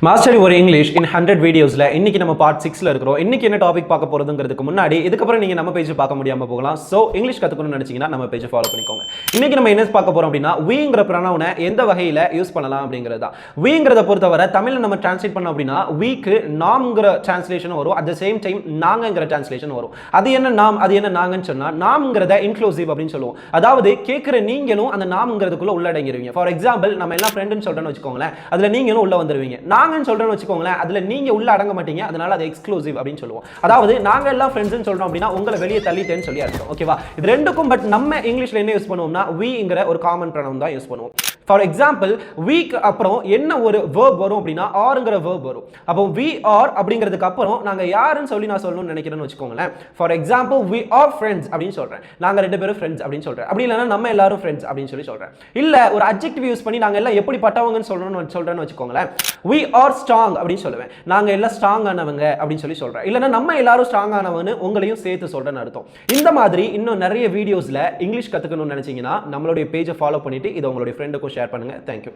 Mastery ஒரு English இன் 100 வீடியோஸ்ல இன்னைக்கு நம்ம பார்ட் 6ல இருக்கிறோம். இன்னைக்கு என்ன டாபிக் பார்க்க போறதுங்கிறதுக்கு முன்னாடி இதுக்கப்புறம் நீங்க நம்ம பேஜ் பார்க்க முடியாம போகலாம். சோ இங்கிலீஷ் கத்துக்கணும்னு நினைச்சீங்கன்னா நம்ம பேஜ் ஃபாலோ பண்ணிக்கோங்க. இன்னைக்கு நம்ம என்ன பார்க்க போறோம் அப்படின்னா weங்கிற pronoun எந்த வகையில யூஸ் பண்ணலாம் அப்படிங்கிறது தான். weங்கிறத பொறுத்தவரை தமிழ்ல நம்ம டிரான்ஸ்லேட் பண்ணோம் அப்படின்னா weக்கு நாம்ங்கற டிரான்ஸ்லேஷன் வரும். at the same time நாங்கங்கற டிரான்ஸ்லேஷன் வரும். அது என்ன நாம் அது என்ன நாங்கன்னு சொன்னா நாம்ங்கறத இன்க்ளூசிவ் அப்படினு சொல்லுவோம். அதாவது கேக்குற நீங்களும் அந்த நாம்ங்கறதுக்குள்ள உள்ளடங்கிடுவீங்க. ஃபார் எக்ஸாம்பிள் நம்ம எல்லாம் ஃப்ரெண்ட்னு சொல்றேன்னு வெச்சுக்கோங்களேன். அதுல நீங்களும் உள்ள வந்துருவீங்க. நாங்கன்னு சொல்றேன்னு வெச்சுக்கோங்களேன். அதுல நீங்க உள்ள அடங்க மாட்டீங்க. அதனால அது எக்ஸ்க்ளூசிவ் அப்படினு சொல்லுவோம். அதாவது நாங்க எல்லாம் ஃப்ரெண்ட்ஸ்னு சொல்றோம் அப்படினா உங்களை வெளிய தள்ளிட்டேன்னு சொல்லி அர்த்தம். ஓகேவா? இது ரெண்டுக்கும் பட் நம்ம இங்கிலீஷ்ல என்ன யூஸ் பண்ணுவோம்னா weங்கற ஒரு காமன் pronoun தான் யூஸ் பண்ணுவோம். ஃபார் எக்ஸாம்பிள் weக்கு அப்புறம் என்ன ஒரு verb வரும் அப்படினா areங்கற verb வரும். அப்போ we are அப்படிங்கிறதுக்கு அப்புறம் நாங்க யாருன்னு சொல்லி நான் சொல்லணும்னு நினைக்கிறேன்னு வெச்சுக்கோங்களேன். For example we are friends அப்படினு சொல்றேன். நாங்க ரெண்டு பேரும் friends அப்படினு சொல்றேன். அப்படி இல்லனா நம்ம எல்லாரும் friends அப்படினு சொல்லி சொல்றேன். இல்ல ஒரு adjective யூஸ் பண்ணி நாங்க எல்லாம் எப்படிப்பட்டவங்கன்னு சொல்றேன்னு வெச்சுக்கோங்களேன். we are strong அப்படினு சொல்லுவேன். நாங்க எல்லாம் ஸ்ட்ராங் ஆனவங்க அப்படினு சொல்லி சொல்றேன். இல்லனா நம்ம எல்லாரும் ஸ்ட்ராங் ஆனவன்னு உங்களையும் சேர்த்து சொல்றேன்னு அர்த்தம். இந்த மாதிரி இன்னும் நிறைய வீடியோஸ்ல இங்கிலீஷ் கத்துக்கணும்னு நினைச்சீங்கன்னா நம்மளுடைய பேஜை ஃபாலோ பண்ணிட்டு இத உங்களுடைய ஃப்ரெண்டுக்கும் ஷேர் பண்ணுங்க. Thank you.